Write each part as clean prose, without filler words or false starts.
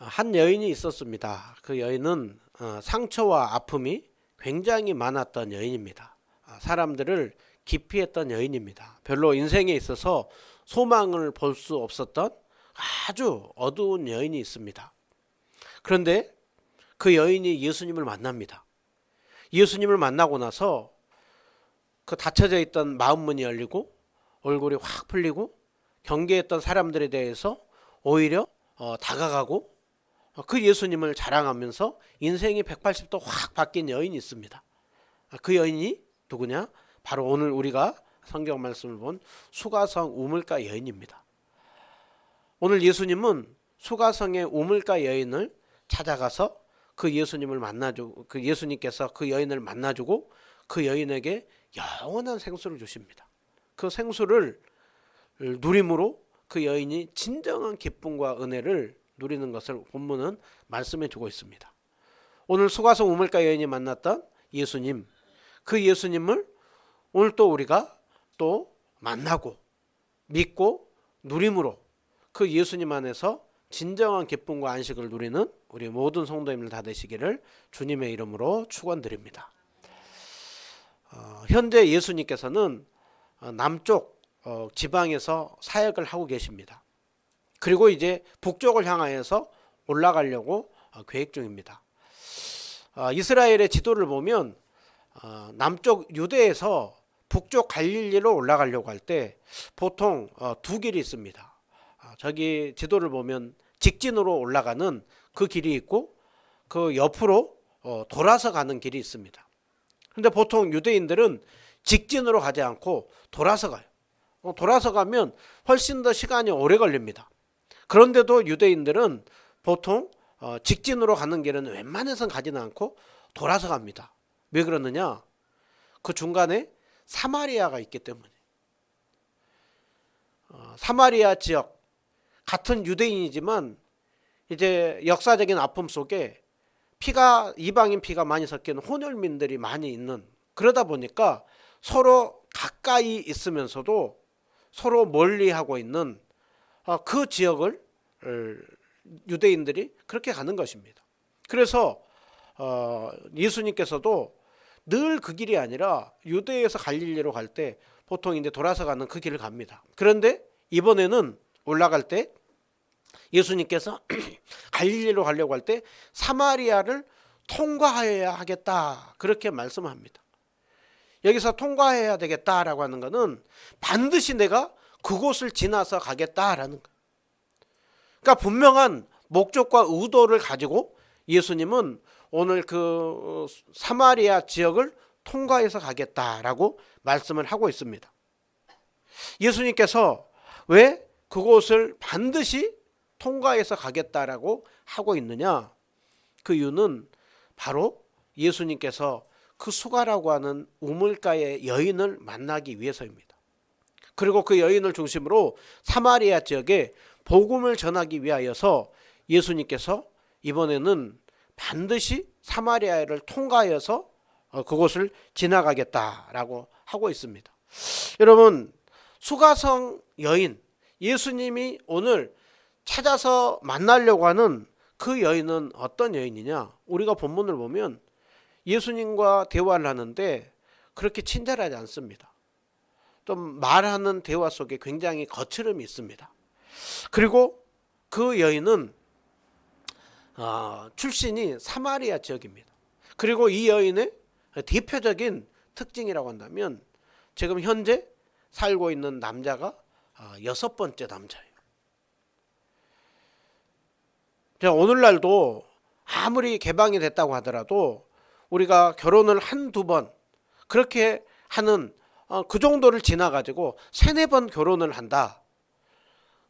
한 여인이 있었습니다. 그 여인은 상처와 아픔이 굉장히 많았던 여인입니다. 사람들을 기피했던 여인입니다. 별로 인생에 있어서 소망을 볼 수 없었던 아주 어두운 여인이 있습니다. 그런데 그 여인이 예수님을 만납니다. 예수님을 만나고 나서 그 닫혀져 있던 마음문이 열리고 얼굴이 확 풀리고 경계했던 사람들에 대해서 오히려 다가가고 그 예수님을 자랑하면서 인생이 180도 확 바뀐 여인이 있습니다. 그 여인이 누구냐? 바로 오늘 우리가 성경 말씀을 본 수가성 우물가 여인입니다. 오늘 예수님은 수가성의 우물가 여인을 찾아가서 그 예수님을 만나주고 그 예수님께서 그 여인을 만나주고 그 여인에게 영원한 생수를 주십니다. 그 생수를 누림으로 그 여인이 진정한 기쁨과 은혜를 누리는 것을 본문은 말씀해 주고 있습니다. 오늘 수가성 우물가 여인이 만났던 예수님, 그 예수님을 오늘 또 우리가 또 만나고 믿고 누림으로 그 예수님 안에서 진정한 기쁨과 안식을 누리는 우리 모든 성도님들 다 되시기를 주님의 이름으로 축원드립니다. 현재 예수님께서는 남쪽 지방에서 사역을 하고 계십니다. 그리고 이제 북쪽을 향하여서 올라가려고 계획 중입니다. 이스라엘의 지도를 보면 남쪽 유대에서 북쪽 갈릴리로 올라가려고 할 때 보통 두 길이 있습니다. 저기 지도를 보면 직진으로 올라가는 그 길이 있고 그 옆으로 돌아서 가는 길이 있습니다. 그런데 보통 유대인들은 직진으로 가지 않고 돌아서 가요. 돌아서 가면 훨씬 더 시간이 오래 걸립니다. 그런데도 유대인들은 보통 직진으로 가는 길은 웬만해선 가지는 않고 돌아서 갑니다. 왜 그러느냐? 그 중간에 사마리아가 있기 때문에. 사마리아 지역 같은 유대인이지만 이제 역사적인 아픔 속에 이방인 피가 많이 섞인 혼혈민들이 많이 있는, 그러다 보니까 서로 가까이 있으면서도 서로 멀리하고 있는 그 지역을 유대인들이 그렇게 가는 것입니다. 그래서 예수님께서도 늘 그 길이 아니라 유대에서 갈릴리로 갈 때 보통 이제 돌아서 가는 그 길을 갑니다. 그런데 이번에는 올라갈 때 예수님께서 갈릴리로 가려고 할 때 사마리아를 통과해야 하겠다, 그렇게 말씀합니다. 여기서 통과해야 되겠다라고 하는 것은 반드시 내가 그곳을 지나서 가겠다라는 거예요. 그러니까 분명한 목적과 의도를 가지고 예수님은 오늘 그 사마리아 지역을 통과해서 가겠다라고 말씀을 하고 있습니다. 예수님께서 왜 그곳을 반드시 통과해서 가겠다라고 하고 있느냐? 그 이유는 바로 예수님께서 그 수가라고 하는 우물가의 여인을 만나기 위해서입니다. 그리고 그 여인을 중심으로 사마리아 지역에 복음을 전하기 위하여서 예수님께서 이번에는 반드시 사마리아를 통과하여서 그곳을 지나가겠다라고 하고 있습니다. 여러분, 수가성 여인, 예수님이 오늘 찾아서 만나려고 하는 그 여인은 어떤 여인이냐? 우리가 본문을 보면 예수님과 대화를 하는데 그렇게 친절하지 않습니다. 좀 말하는 대화 속에 굉장히 거칠음이 있습니다. 그리고 그 여인은 출신이 사마리아 지역입니다. 그리고 이 여인의 대표적인 특징이라고 한다면 지금 현재 살고 있는 남자가 6번째 남자예요. 오늘날도 아무리 개방이 됐다고 하더라도 우리가 결혼을 한두 번 그렇게 하는 그 정도를 지나가지고 3-4번 결혼을 한다.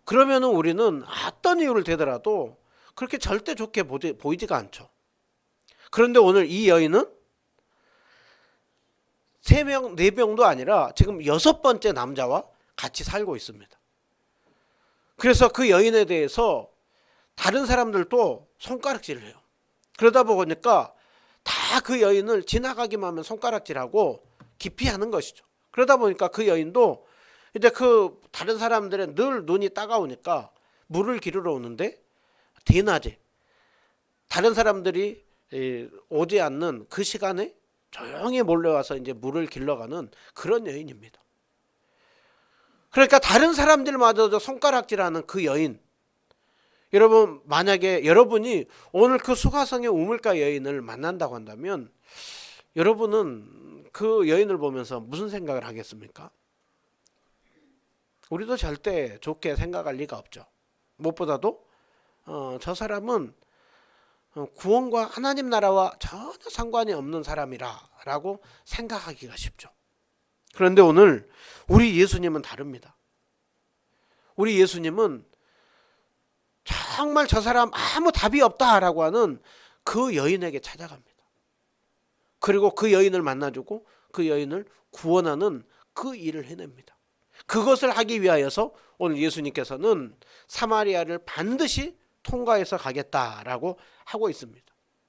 그러면은 우리는 어떤 이유를 대더라도 그렇게 절대 좋게 보이지가 않죠. 그런데 오늘 이 여인은 3명, 4명도 아니라 지금 6번째 남자와 같이 살고 있습니다. 그래서 그 여인에 대해서 다른 사람들도 손가락질을 해요. 그러다 보니까 다 그 여인을 지나가기만 하면 손가락질하고 기피하는 것이죠. 그러다 보니까 그 여인도 이제 그 다른 사람들은 늘 눈이 따가우니까 물을 기르러 오는데 대낮에 다른 사람들이 오지 않는 그 시간에 조용히 몰려와서 이제 물을 길러가는 그런 여인입니다. 그러니까 다른 사람들마저도 손가락질하는 그 여인. 여러분, 만약에 여러분이 오늘 그 수가성의 우물가 여인을 만난다고 한다면 여러분은 그 여인을 보면서 무슨 생각을 하겠습니까? 우리도 절대 좋게 생각할 리가 없죠. 무엇보다도 저 사람은 구원과 하나님 나라와 전혀 상관이 없는 사람이라고 생각하기가 쉽죠. 그런데 오늘 우리 예수님은 다릅니다. 우리 예수님은 정말 저 사람 아무 답이 없다라고 하는 그 여인에게 찾아갑니다. 그리고 그 여인을 만나주고 그 여인을 구원하는 그 일을 해냅니다. 그것을 하기 위하여서 오늘 예수님께서는 사마리아를 반드시 통과해서 가겠다라고 하고 있습니다.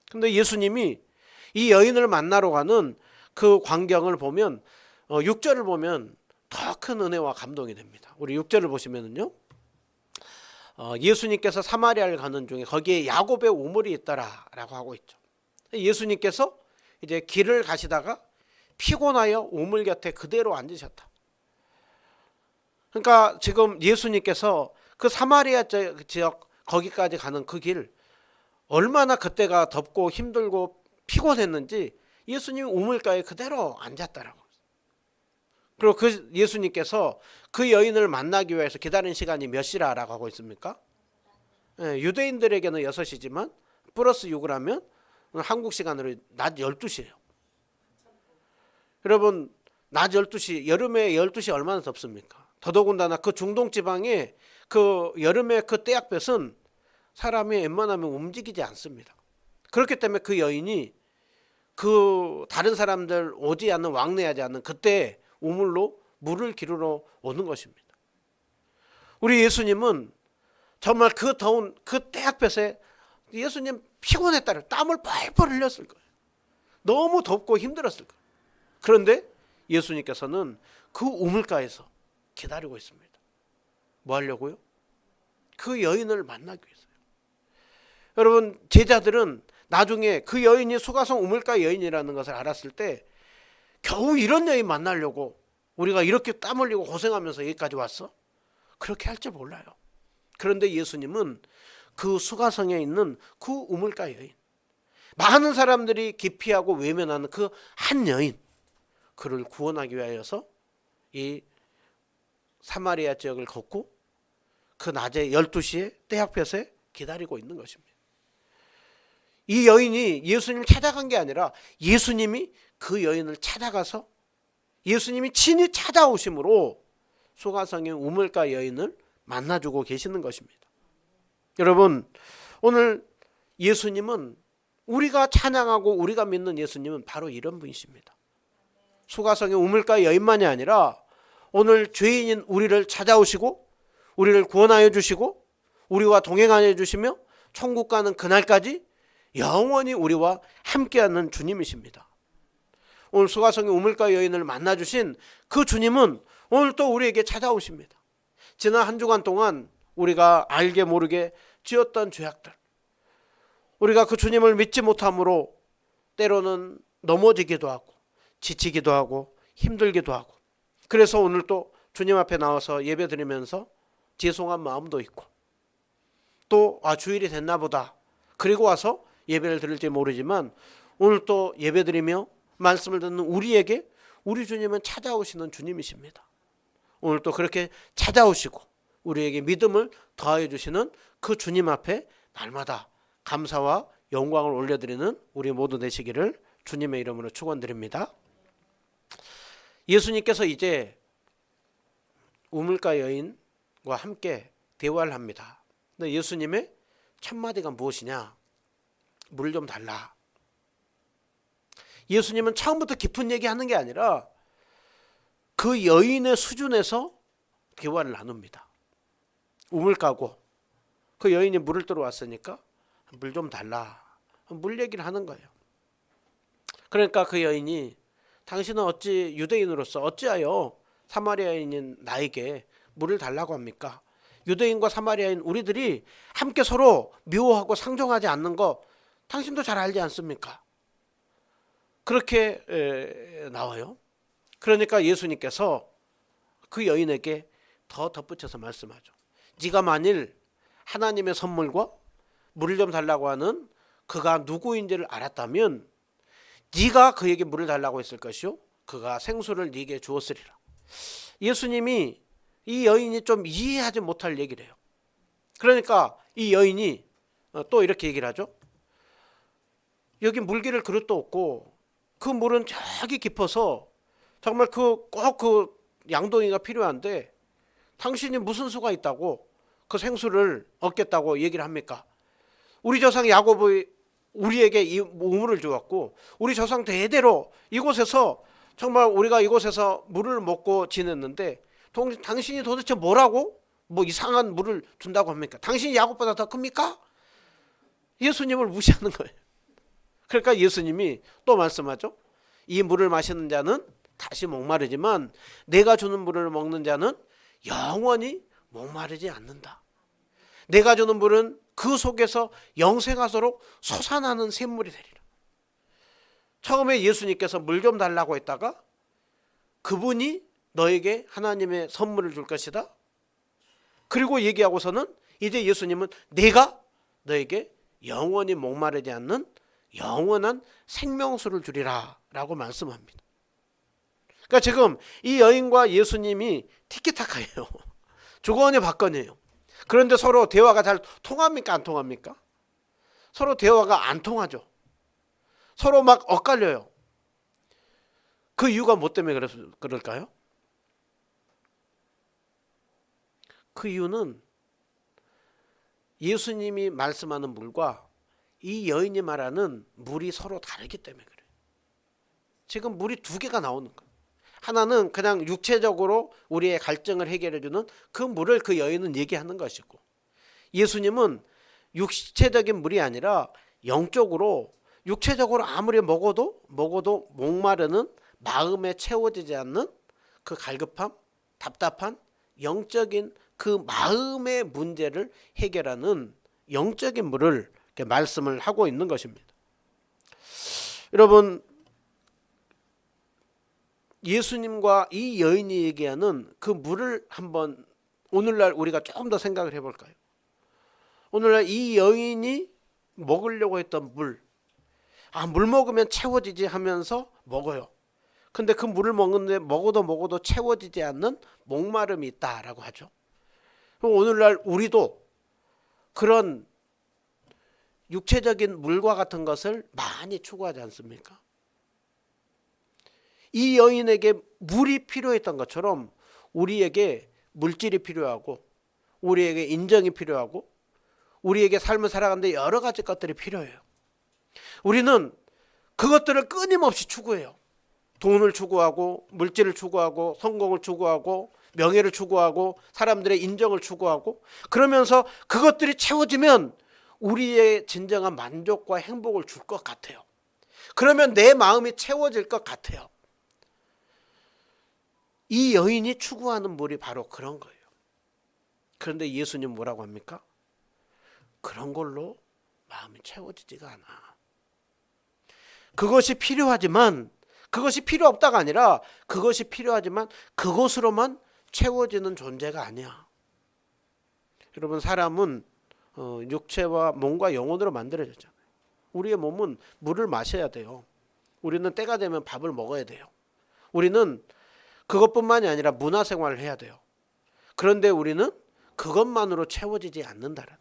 그런데 예수님이 이 여인을 만나러 가는 그 광경을 보면 6절을 보면 더 큰 은혜와 감동이 됩니다. 우리 6절을 보시면은요, 예수님께서 사마리아를 가는 중에 거기에 야곱의 우물이 있더라라고 하고 있죠. 예수님께서 이제 길을 가시다가 피곤하여 우물 곁에 그대로 앉으셨다. 그러니까 지금 예수님께서 그 사마리아 지역 거기까지 가는 그 길, 얼마나 그때가 덥고 힘들고 피곤했는지 예수님이 우물가에 그대로 앉았다라고. 그리고 그 예수님께서 그 여인을 만나기 위해서 기다린 시간이 몇 시라고 하고 있습니까? 유대인들에게는 6시지만 플러스 6을 하면 한국 시간으로 낮 12시예요. 여러분, 낮 12시, 여름에 12시 얼마나 덥습니까? 더더군다나 그 중동 지방에 그 여름에 그 때약볕은 사람이 웬만하면 움직이지 않습니다. 그렇기 때문에 그 여인이 그 다른 사람들 오지 않는, 왕래하지 않는 그때 우물로 물을 기르러 오는 것입니다. 우리 예수님은 정말 그 더운 그 때약볕에 예수님 피곤했다를 땀을 뻘뻘 흘렸을 거예요. 너무 덥고 힘들었을 거예요. 그런데 예수님께서는 그 우물가에서 기다리고 있습니다. 뭐 하려고요? 그 여인을 만나기 위해서요. 여러분, 제자들은 나중에 그 여인이 수가성 우물가 여인이라는 것을 알았을 때 겨우 이런 여인 만나려고 우리가 이렇게 땀 흘리고 고생하면서 여기까지 왔어? 그렇게 할 줄 몰라요. 그런데 예수님은 그 수가성에 있는 그 우물가 여인, 많은 사람들이 기피하고 외면하는 그 한 여인, 그를 구원하기 위하여서 이 사마리아 지역을 걷고 그 낮에 12시에 때약볕에 기다리고 있는 것입니다. 이 여인이 예수님을 찾아간 게 아니라 예수님이 그 여인을 찾아가서 예수님이 친히 찾아오심으로 수가성의 우물가 여인을 만나주고 계시는 것입니다. 여러분, 오늘 예수님은, 우리가 찬양하고 우리가 믿는 예수님은 바로 이런 분이십니다. 수가성의 우물가 여인만이 아니라 오늘 죄인인 우리를 찾아오시고 우리를 구원하여 주시고 우리와 동행하여 주시며 천국 가는 그날까지 영원히 우리와 함께하는 주님이십니다. 오늘 수가성의 우물가 여인을 만나주신 그 주님은 오늘 또 우리에게 찾아오십니다. 지난 한 주간 동안 우리가 알게 모르게 지었던 죄악들, 우리가 그 주님을 믿지 못함으로 때로는 넘어지기도 하고 지치기도 하고 힘들기도 하고, 그래서 오늘 또 주님 앞에 나와서 예배 드리면서 죄송한 마음도 있고, 또 주일이 됐나 보다, 그리고 와서 예배를 드릴지 모르지만 오늘 또 예배 드리며 말씀을 듣는 우리에게 우리 주님은 찾아오시는 주님이십니다. 오늘 또 그렇게 찾아오시고 우리에게 믿음을 더하여 주시는 그 주님 앞에 날마다 감사와 영광을 올려드리는 우리 모두 되시기를 주님의 이름으로 축원드립니다. 예수님께서 이제 우물가 여인과 함께 대화를 합니다. 근데 예수님의 첫 마디가 무엇이냐? 물 좀 달라. 예수님은 처음부터 깊은 얘기하는 게 아니라 그 여인의 수준에서 대화를 나눕니다. 우물가고 그 여인이 물을 들어왔으니까 물 좀 달라. 물 얘기를 하는 거예요. 그러니까 그 여인이, 당신은 어찌 유대인으로서 어찌하여 사마리아인인 나에게 물을 달라고 합니까? 유대인과 사마리아인 우리들이 함께 서로 미워하고 상종하지 않는 거 당신도 잘 알지 않습니까? 그렇게 나와요. 그러니까 예수님께서 그 여인에게 더 덧붙여서 말씀하죠. 네가 만일 하나님의 선물과 물을 좀 달라고 하는 그가 누구인지를 알았다면 네가 그에게 물을 달라고 했을 것이요 그가 생수를 네게 주었으리라. 예수님이 이 여인이 좀 이해하지 못할 얘기를 해요. 그러니까 이 여인이 또 이렇게 얘기를 하죠. 여기 물기를 그릇도 없고 그 물은 저기 깊어서 정말 꼭 그 양동이가 필요한데 당신이 무슨 수가 있다고 그 생수를 얻겠다고 얘기를 합니까? 우리 조상 야곱이 우리에게 이 우물을 주었고 우리 조상 대대로 이곳에서 정말 우리가 이곳에서 물을 먹고 지냈는데 당신이 도대체 뭐라고 뭐 이상한 물을 준다고 합니까? 당신이 야곱보다 더 큽니까? 예수님을 무시하는 거예요. 그러니까 예수님이 또 말씀하죠. 이 물을 마시는 자는 다시 목마르지만 내가 주는 물을 먹는 자는 영원히 목마르지 않는다. 내가 주는 물은 그 속에서 영생하도록 솟아나는 샘물이 되리라. 처음에 예수님께서 물 좀 달라고 했다가 그분이 너에게 하나님의 선물을 줄 것이다. 그리고 얘기하고서는 이제 예수님은 내가 너에게 영원히 목마르지 않는 영원한 생명수를 주리라 라고 말씀합니다. 그러니까 지금 이 여인과 예수님이 티키타카예요. 주거니 받거니예요. 그런데 서로 대화가 잘 통합니까? 안 통합니까? 서로 대화가 안 통하죠. 서로 막 엇갈려요. 그 이유가 뭐 때문에 그럴까요? 그 이유는 예수님이 말씀하는 물과 이 여인이 말하는 물이 서로 다르기 때문에 그래요. 지금 물이 두 개가 나오는 거예요. 하나는 그냥 육체적으로 우리의 갈증을 해결해주는 그 물을 그 여인은 얘기하는 것이고 예수님은 육체적인 물이 아니라 영적으로 육체적으로 아무리 먹어도 목마르는 마음에 채워지지 않는 그 갈급함, 답답한 영적인 그 마음의 문제를 해결하는 영적인 물을 이렇게 말씀을 하고 있는 것입니다. 여러분 예수님과 이 여인이 얘기하는 그 물을 한번 오늘날 우리가 조금 더 생각을 해볼까요? 오늘날 이 여인이 먹으려고 했던 물, 물 먹으면 채워지지 하면서 먹어요. 근데 그 물을 먹는데 먹어도 채워지지 않는 목마름이 있다라고 하죠. 그럼 오늘날 우리도 그런 육체적인 물과 같은 것을 많이 추구하지 않습니까? 이 여인에게 물이 필요했던 것처럼 우리에게 물질이 필요하고 우리에게 인정이 필요하고 우리에게 삶을 살아가는데 여러 가지 것들이 필요해요. 우리는 그것들을 끊임없이 추구해요. 돈을 추구하고 물질을 추구하고 성공을 추구하고 명예를 추구하고 사람들의 인정을 추구하고 그러면서 그것들이 채워지면 우리의 진정한 만족과 행복을 줄 것 같아요. 그러면 내 마음이 채워질 것 같아요. 이 여인이 추구하는 물이 바로 그런 거예요. 그런데 예수님 뭐라고 합니까? 그런 걸로 마음이 채워지지가 않아. 그것이 필요하지만 그것이 필요 없다가 아니라 그것이 필요하지만 그것으로만 채워지는 존재가 아니야. 여러분 사람은 육체와 몸과 영혼으로 만들어졌잖아요. 우리의 몸은 물을 마셔야 돼요. 우리는 때가 되면 밥을 먹어야 돼요. 우리는 그것뿐만이 아니라 문화생활을 해야 돼요. 그런데 우리는 그것만으로 채워지지 않는다는 거예요.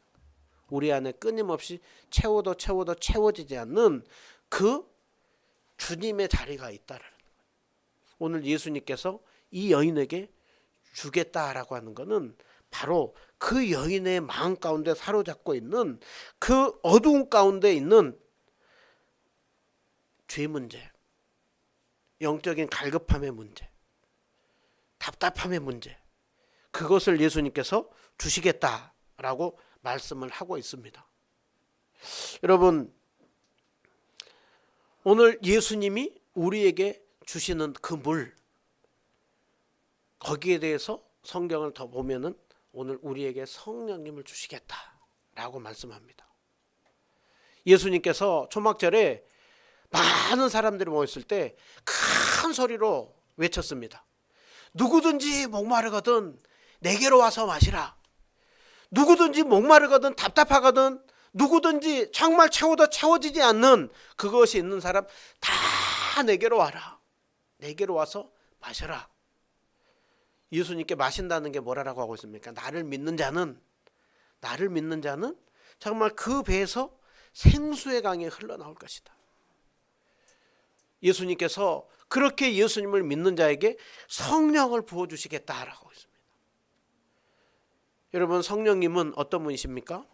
우리 안에 끊임없이 채워도 채워지지 않는 그 주님의 자리가 있다라는 거예요. 오늘 예수님께서 이 여인에게 주겠다라고 하는 것은 바로 그 여인의 마음 가운데 사로잡고 있는 그 어두운 가운데 있는 죄 문제, 영적인 갈급함의 문제, 답답함의 문제, 그것을 예수님께서 주시겠다라고 말씀을 하고 있습니다. 여러분 오늘 예수님이 우리에게 주시는 그 물, 거기에 대해서 성경을 더 보면은 오늘 우리에게 성령님을 주시겠다라고 말씀합니다. 예수님께서 초막절에 많은 사람들이 모였을 때 큰 소리로 외쳤습니다. 누구든지 목마르거든 내게로 와서 마시라. 누구든지 목마르거든 답답하거든 누구든지 정말 채워도 채워지지 않는 그것이 있는 사람 다 내게로 와라. 내게로 와서 마셔라. 예수님께 마신다는 게 뭐라고 하고 있습니까? 나를 믿는 자는 정말 그 배에서 생수의 강이 흘러나올 것이다. 예수님께서 그렇게 예수님을 믿는 자에게 성령을 부어주시겠다라고 했습니다. 여러분, 성령님은 어떤 분이십니까?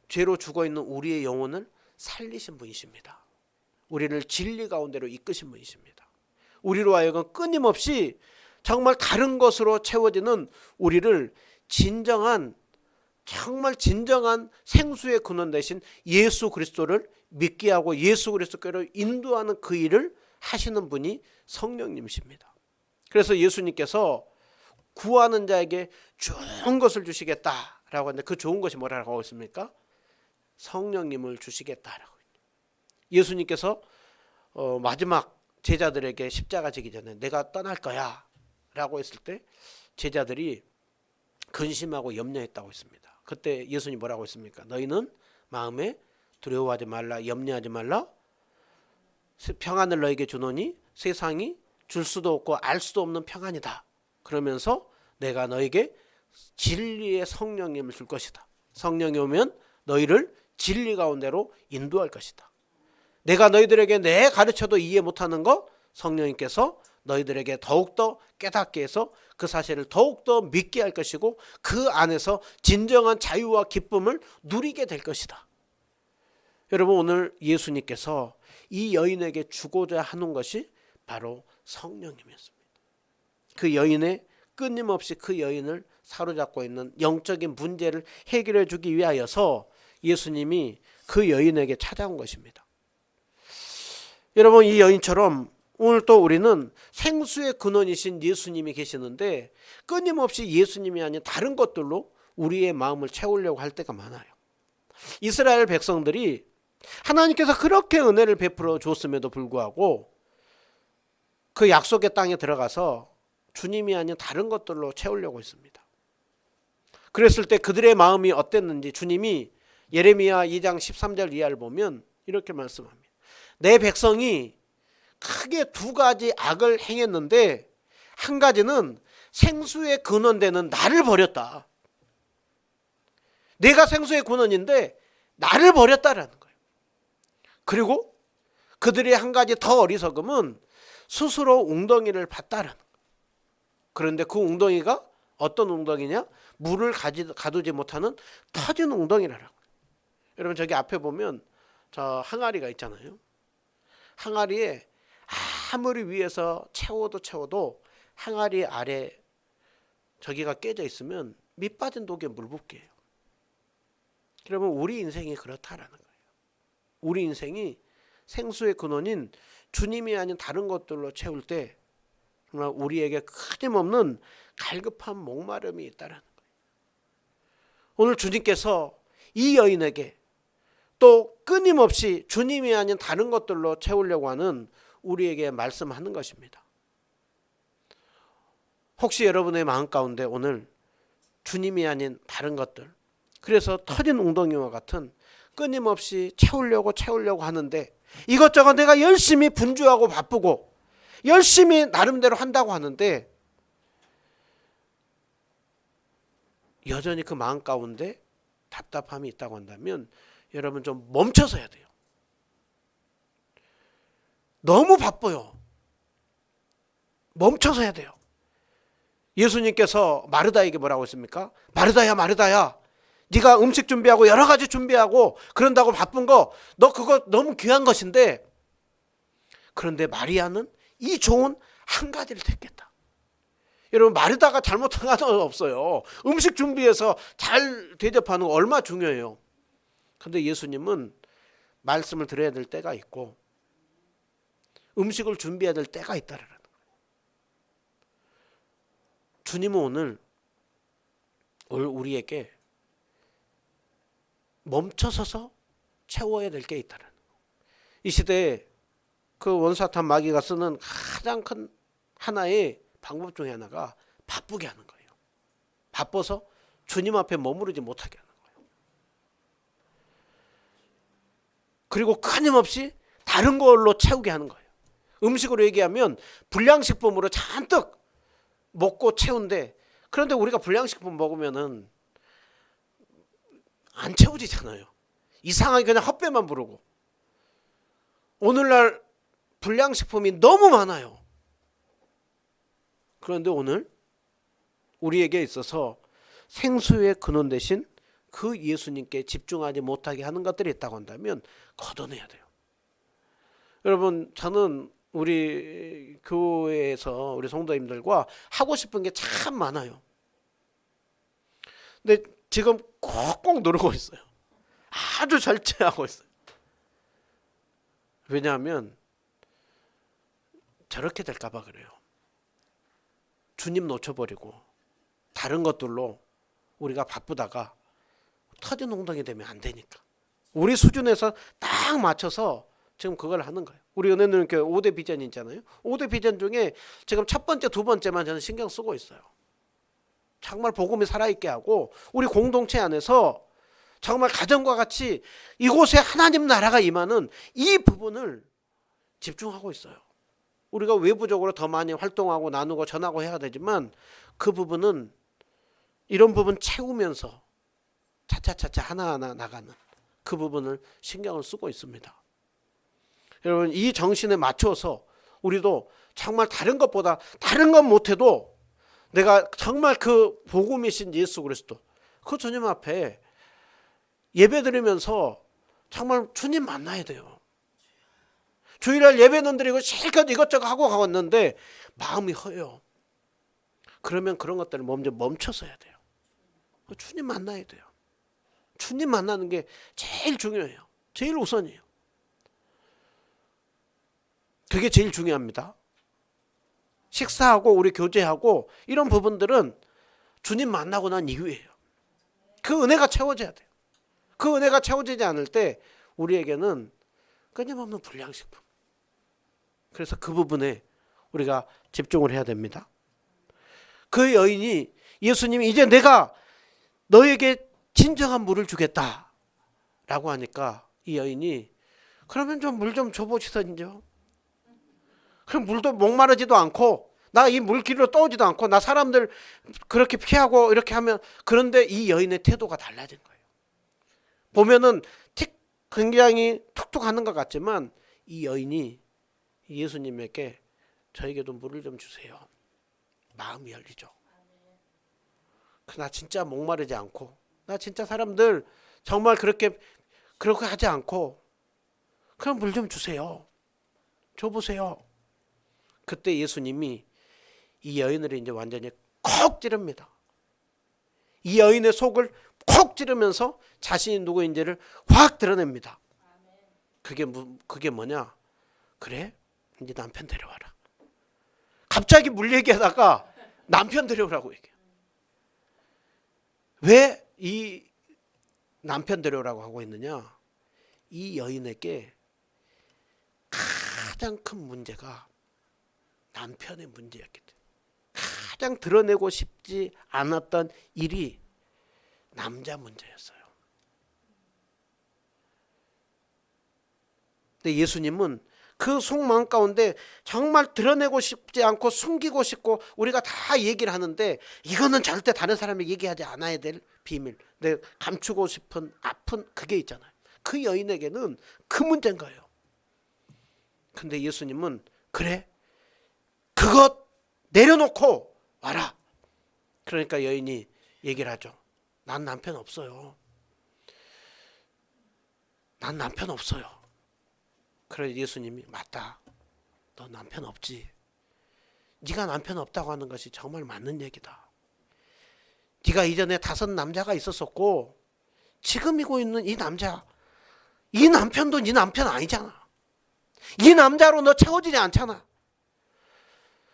죄로 죽어있는 우리의 영혼을 살리신 분이십니다. 우리를 진리 가운데로 이끄신 분이십니다. 우리로 하여금 끊임없이 정말 다른 것으로 채워지는 우리를 정말 진정한 생수의 근원 되신 예수 그리스도를 믿게 하고 예수 그리스도께로 인도하는 그 일을 하시는 분이 성령님이십니다. 그래서 예수님께서 구하는 자에게 좋은 것을 주시겠다라고 하는데 그 좋은 것이 뭐라고 하고 있습니까? 성령님을 주시겠다라고. 예수님께서 마지막 제자들에게 십자가 지기 전에 내가 떠날 거야 라고 했을 때 제자들이 근심하고 염려했다고 했습니다. 그때 예수님 뭐라고 했습니까? 너희는 마음에 두려워하지 말라, 염려하지 말라. 평안을 너에게 주노니 세상이 줄 수도 없고 알 수도 없는 평안이다. 그러면서 내가 너에게 진리의 성령님을 줄 것이다. 성령이 오면 너희를 진리 가운데로 인도할 것이다. 내가 너희들에게 내 가르쳐도 이해 못하는 거 성령님께서 너희들에게 더욱더 깨닫게 해서 그 사실을 더욱더 믿게 할 것이고 그 안에서 진정한 자유와 기쁨을 누리게 될 것이다. 여러분, 오늘 예수님께서 이 여인에게 주고자 하는 것이 바로 성령님이었습니다. 그 여인의 끊임없이 그 여인을 사로잡고 있는 영적인 문제를 해결해 주기 위하여서 예수님이 그 여인에게 찾아온 것입니다. 여러분, 이 여인처럼 오늘 또 우리는 생수의 근원이신 예수님이 계시는데 끊임없이 예수님이 아닌 다른 것들로 우리의 마음을 채우려고 할 때가 많아요. 이스라엘 백성들이 하나님께서 그렇게 은혜를 베풀어 줬음에도 불구하고 그 약속의 땅에 들어가서 주님이 아닌 다른 것들로 채우려고 했습니다. 그랬을 때 그들의 마음이 어땠는지 주님이 예레미야 2장 13절 이하를 보면 이렇게 말씀합니다. 내 백성이 크게 두 가지 악을 행했는데 한 가지는 생수의 근원되는 나를 버렸다. 내가 생수의 근원인데 나를 버렸다라는 거예요. 그리고 그들의 한 가지 더 어리석음은 스스로 웅덩이를 팠다라는 거예요. 그런데 그 웅덩이가 어떤 웅덩이냐? 물을 가두지 못하는 터진 웅덩이라고. 여러분, 저기 앞에 보면 저 항아리가 있잖아요. 항아리에 아무리 위에서 채워도 항아리 아래 저기가 깨져 있으면 밑 빠진 독에 물 붓게요. 그러면 우리 인생이 그렇다라는 거예요. 우리 인생이 생수의 근원인 주님이 아닌 다른 것들로 채울 때 정말 우리에게 끊임없는 갈급한 목마름이 있다라는 거예요. 오늘 주님께서 이 여인에게 또 끊임없이 주님이 아닌 다른 것들로 채우려고 하는 우리에게 말씀하는 것입니다. 혹시 여러분의 마음 가운데 오늘 주님이 아닌 다른 것들, 그래서 터진 웅덩이와 같은 끊임없이 채우려고 하는데 이것저것 내가 열심히 분주하고 바쁘고 열심히 나름대로 한다고 하는데 여전히 그 마음 가운데 답답함이 있다고 한다면 여러분 좀 멈춰서 해야 돼요. 너무 바빠요. 멈춰서 해야 돼요. 예수님께서 마르다에게 뭐라고 했습니까? 마르다야, 네가 음식 준비하고 여러 가지 준비하고 그런다고 바쁜 거 너 그거 너무 귀한 것인데 그런데 마리아는 이 좋은 한 가지를 택했다. 여러분, 마르다가 잘못한 건 없어요. 음식 준비해서 잘 대접하는 거 얼마나 중요해요. 그런데 예수님은 말씀을 드려야 될 때가 있고 음식을 준비해야 될 때가 있다라는 거예요. 주님은 오늘 우리에게 멈춰서서 채워야 될 게 있다는. 이 시대에 그 원사탄 마귀가 쓰는 가장 큰 하나의 방법 중에 하나가 바쁘게 하는 거예요. 바빠서 주님 앞에 머무르지 못하게 하는 거예요. 그리고 끊임없이 다른 걸로 채우게 하는 거예요. 음식으로 얘기하면 불량식품으로 잔뜩 먹고 채운데, 그런데 우리가 불량식품 먹으면은 안 채워지잖아요. 이상하게 그냥 헛배만 부르고. 오늘날 불량식품이 너무 많아요. 그런데 오늘 우리에게 있어서 생수의 근원 대신 그 예수님께 집중하지 못하게 하는 것들이 있다고 한다면 걷어내야 돼요. 여러분, 저는 우리 교회에서 우리 성도님들과 하고 싶은 게 참 많아요. 근데 지금 콕콕 누르고 있어요. 아주 절제하고 있어요. 왜냐하면 저렇게 될까봐 그래요. 주님 놓쳐버리고 다른 것들로 우리가 바쁘다가 터진 엉덩이 되면 안 되니까. 우리 수준에서 딱 맞춰서 지금 그걸 하는 거예요. 우리 은혜는 5대 비전 있잖아요. 5대 비전 중에 지금 첫 번째, 두 번째만 저는 신경 쓰고 있어요. 정말 복음이 살아있게 하고 우리 공동체 안에서 정말 가정과 같이 이곳에 하나님 나라가 임하는 이 부분을 집중하고 있어요. 우리가 외부적으로 더 많이 활동하고 나누고 전하고 해야 되지만 그 부분은 이런 부분 채우면서 차차차차 하나하나 나가는 그 부분을 신경을 쓰고 있습니다. 여러분, 이 정신에 맞춰서 우리도 정말 다른 것보다, 다른 건 못해도 내가 정말 그 복음이신 예수 그리스도 그 주님 앞에 예배 드리면서 정말 주님 만나야 돼요. 주일날 예배는 드리고 실컷 이것저것 하고 가왔는데 마음이 허요. 그러면 그런 것들을 먼저 멈춰서 해야 돼요. 주님 만나야 돼요. 주님 만나는 게 제일 중요해요. 제일 우선이에요. 그게 제일 중요합니다. 식사하고 우리 교제하고 이런 부분들은 주님 만나고 난 이후에요. 그 은혜가 채워져야 돼요. 그 은혜가 채워지지 않을 때 우리에게는 끊임없는 불량식품. 그래서 그 부분에 우리가 집중을 해야 됩니다. 그 여인이 예수님이 이제 내가 너에게 진정한 물을 주겠다 라고 하니까 이 여인이 그러면 좀 물 좀 줘보시던요. 그럼 물도 목마르지도 않고 나 이 물길로 떠오지도 않고 나 사람들 그렇게 피하고 이렇게 하면, 그런데 이 여인의 태도가 달라진 거예요. 보면은 굉장히 툭툭 하는 것 같지만 이 여인이 예수님에게 저에게도 물을 좀 주세요. 마음이 열리죠. 나 진짜 목마르지 않고 나 진짜 사람들 정말 그렇게 하지 않고 그럼 물 좀 주세요. 줘보세요. 그때 예수님이 이 여인을 이제 완전히 콕 찌릅니다. 이 여인의 속을 콕 찌르면서 자신이 누구인지를 확 드러냅니다. 그게 뭐냐? 그래? 이제 남편 데려와라. 갑자기 물 얘기하다가 남편 데려오라고 얘기해요. 왜 이 남편 데려오라고 하고 있느냐? 이 여인에게 가장 큰 문제가 남편의 문제였기 때문에, 가장 드러내고 싶지 않았던 일이 남자 문제였어요. 근데 예수님은 그 속마음 가운데 정말 드러내고 싶지 않고 숨기고 싶고 우리가 다 얘기를 하는데 이거는 절대 다른 사람에게 얘기하지 않아야 될 비밀, 내 감추고 싶은 아픈 그게 있잖아요. 그 여인에게는 그 문제인 거예요. 근데 예수님은 그래? 그것 내려놓고 와라. 그러니까 여인이 얘기를 하죠. 난 남편 없어요. 난 남편 없어요. 그래서 예수님이 맞다. 너 남편 없지. 네가 남편 없다고 하는 것이 정말 맞는 얘기다. 네가 이전에 5 남자가 있었었고 지금 이고 있는 이 남자, 이 남편도 네 남편 아니잖아. 이 남자로 너 채워지지 않잖아.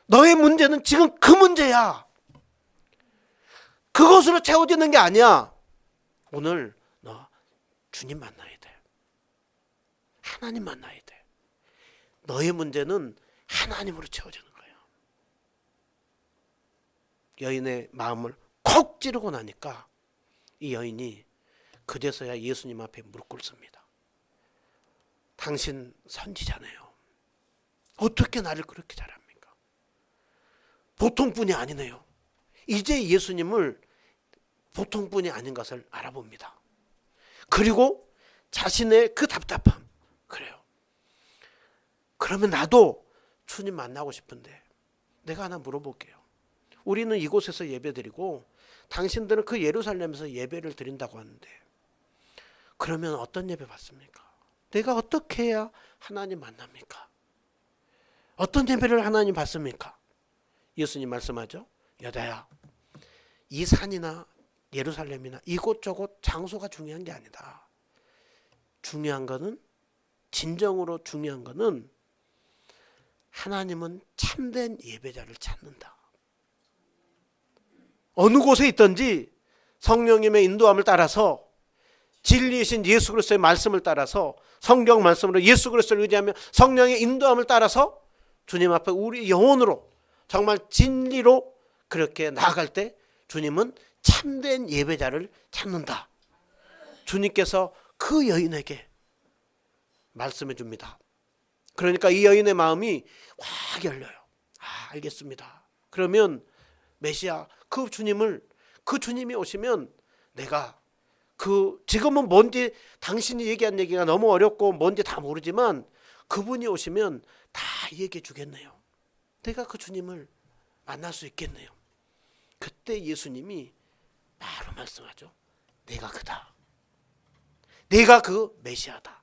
너의 문제는 지금 그 문제야. 그것으로 채워지는 게 아니야. 오늘 너 주님 만나야 돼. 하나님 만나야 돼. 너의 문제는 하나님으로 채워지는 거예요. 여인의 마음을 콕 찌르고 나니까 이 여인이 그제서야 예수님 앞에 무릎 꿇습니다. 당신 선지자네요. 어떻게 나를 그렇게 잘합니까? 보통분이 아니네요. 이제 예수님을 보통분이 아닌 것을 알아봅니다. 그리고 자신의 그 답답함, 그래요. 그러면 나도 주님 만나고 싶은데 내가 하나 물어볼게요. 우리는 이곳에서 예배드리고 당신들은 그 예루살렘에서 예배를 드린다고 하는데 그러면 어떤 예배 받습니까? 내가 어떻게 해야 하나님 만납니까? 어떤 예배를 하나님 받습니까? 예수님 말씀하죠. 여자야, 이 산이나 예루살렘이나 이곳저곳 장소가 중요한 게 아니다. 중요한 거는, 진정으로 중요한 거는 하나님은 참된 예배자를 찾는다. 어느 곳에 있든지 성령님의 인도함을 따라서 진리이신 예수 그리스도의 말씀을 따라서 성경 말씀으로 예수 그리스도를 의지하며 성령의 인도함을 따라서 주님 앞에 우리 영혼으로 정말 진리로 그렇게 나아갈 때 주님은 참된 예배자를 찾는다. 주님께서 그 여인에게 말씀해 줍니다. 그러니까 이 여인의 마음이 확 열려요. 알겠습니다. 그러면 메시아 그 주님이 오시면 내가 지금은 뭔지 당신이 얘기한 얘기가 너무 어렵고 뭔지 다 모르지만 그분이 오시면 다 얘기해 주겠네요. 내가 그 주님을 만날 수 있겠네요. 그때 예수님이 바로 말씀하죠. 내가 그다. 내가 그 메시아다.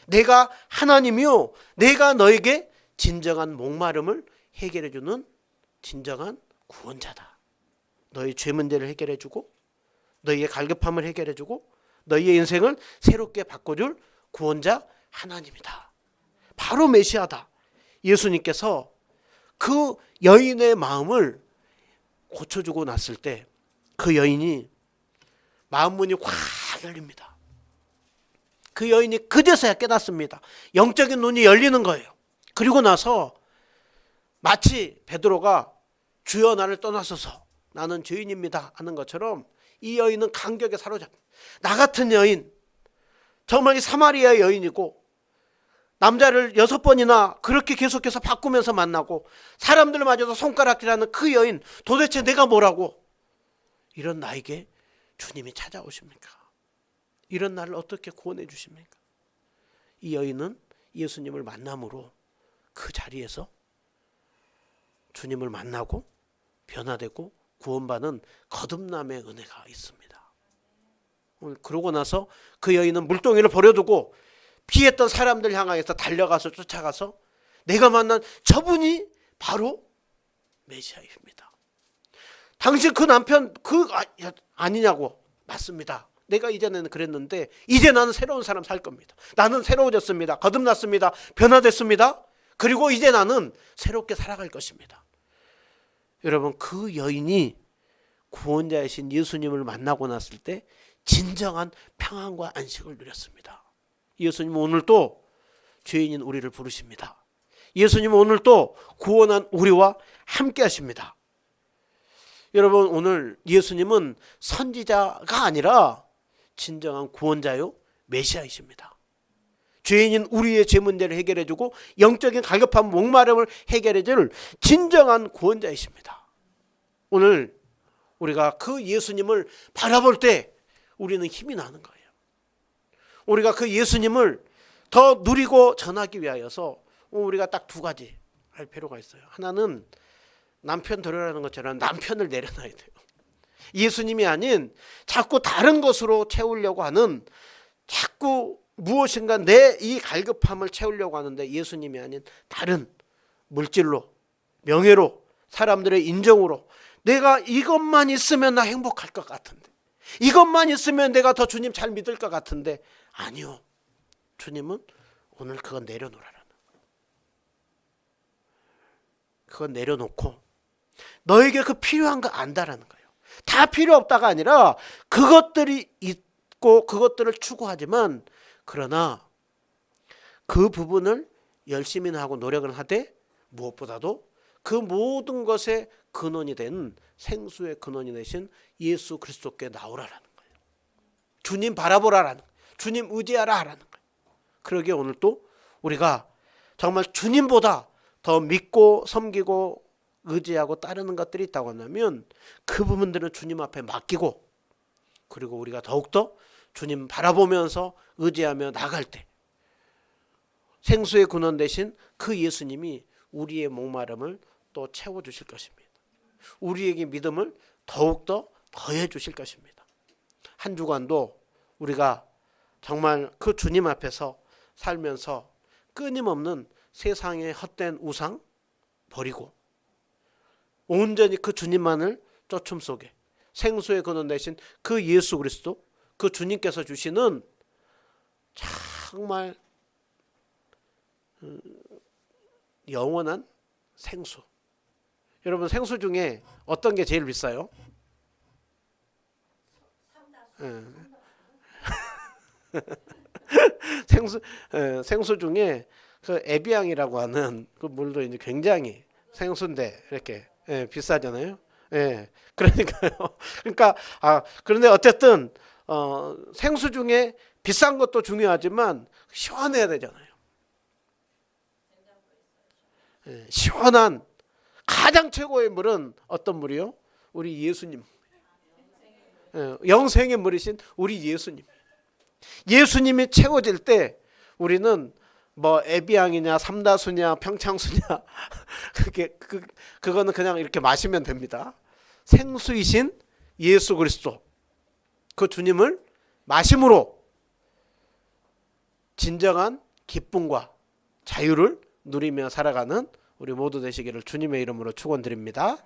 내가 하나님이요. 내가 너에게 진정한 목마름을 해결해 주는 진정한 구원자다. 너의 죄 문제를 해결해 주고 너희의 갈급함을 해결해 주고 너희의 인생을 새롭게 바꿔줄 구원자 하나님이다. 바로 메시아다. 예수님께서 그 여인의 마음을 고쳐주고 났을 때 그 여인이 마음 문이 확 열립니다. 그 여인이 그제서야 깨닫습니다. 영적인 눈이 열리는 거예요. 그리고 나서 마치 베드로가 주여 나를 떠나소서 나는 죄인입니다 하는 것처럼 이 여인은 감격에 사로잡힙니다. 나 같은 여인, 정말 이 사마리아 여인이고 남자를 6번이나 그렇게 계속해서 바꾸면서 만나고 사람들 마저도 손가락질하는 그 여인, 도대체 내가 뭐라고 이런 나에게 주님이 찾아오십니까? 이런 나를 어떻게 구원해 주십니까? 이 여인은 예수님을 만남으로 그 자리에서 주님을 만나고 변화되고 구원받은 거듭남의 은혜가 있습니다. 그러고 나서 그 여인은 물동이를 버려두고 피했던 사람들 향하여서 달려가서 쫓아가서 내가 만난 저분이 바로 메시아입니다. 당신 그 남편 아니냐고. 맞습니다. 내가 이전에는 그랬는데 이제 나는 새로운 사람 살 겁니다. 나는 새로워졌습니다. 거듭났습니다. 변화됐습니다. 그리고 이제 나는 새롭게 살아갈 것입니다. 여러분, 그 여인이 구원자이신 예수님을 만나고 났을 때 진정한 평안과 안식을 누렸습니다. 예수님은 오늘 또 죄인인 우리를 부르십니다. 예수님은 오늘 또 구원한 우리와 함께 하십니다. 여러분, 오늘 예수님은 선지자가 아니라 진정한 구원자요 메시아이십니다. 죄인인 우리의 죄 문제를 해결해주고 영적인 갈급한 목마름을 해결해줄 진정한 구원자이십니다. 오늘 우리가 그 예수님을 바라볼 때 우리는 힘이 나는 거예요. 우리가 그 예수님을 더 누리고 전하기 위하여서 우리가 딱 2가지 할 필요가 있어요. 하나는 남편 들으라는 것처럼 남편을 내려놔야 돼요. 예수님이 아닌 자꾸 다른 것으로 채우려고 하는, 자꾸 무엇인가 내 이 갈급함을 채우려고 하는데 예수님이 아닌 다른 물질로, 명예로, 사람들의 인정으로 내가 이것만 있으면 나 행복할 것 같은데, 이것만 있으면 내가 더 주님 잘 믿을 것 같은데, 아니요. 주님은 오늘 그건 내려놓으라는 거예요. 그건 내려놓고 너에게 그 필요한 거 안다라는 거예요. 다 필요 없다가 아니라 그것들이 믿고 그것들을 추구하지만 그러나 그 부분을 열심히 하고 노력을 하되 무엇보다도 그 모든 것의 근원이 된 생수의 근원이 되신 예수 그리스도께 나오라라는 거예요. 주님 바라보라라는 거예요. 주님 의지하라라는 거예요. 그러기에 오늘 또 우리가 정말 주님보다 더 믿고 섬기고 의지하고 따르는 것들이 있다고 한다면 그 부분들은 주님 앞에 맡기고 그리고 우리가 더욱더 주님 바라보면서 의지하며 나갈 때 생수의 근원 되신 그 예수님이 우리의 목마름을 또 채워주실 것입니다. 우리에게 믿음을 더욱더 더해 주실 것입니다. 한 주간도 우리가 정말 그 주님 앞에서 살면서 끊임없는 세상의 헛된 우상 버리고 온전히 그 주님만을 쫓음 속에 생수의 근원 되신 그 예수 그리스도 그 주님께서 주시는 정말 영원한 생수. 여러분 생수 중에 어떤 게 제일 비싸요? 생수 중에 그 에비앙이라고 하는 그 물도 이제 굉장히 생수인데 이렇게 비싸잖아요. 그러니까요. 그러니까 그런데 어쨌든 생수 중에 비싼 것도 중요하지만 시원해야 되잖아요. 시원한 가장 최고의 물은 어떤 물이요? 우리 예수님. 영생의 물이신 우리 예수님. 예수님이 채워질 때 우리는 뭐 에비앙이냐 삼다수냐 평창수냐 그거는 그냥 이렇게 마시면 됩니다. 생수이신 예수 그리스도 그 주님을 마심으로 진정한 기쁨과 자유를 누리며 살아가는 우리 모두 되시기를 주님의 이름으로 축원드립니다.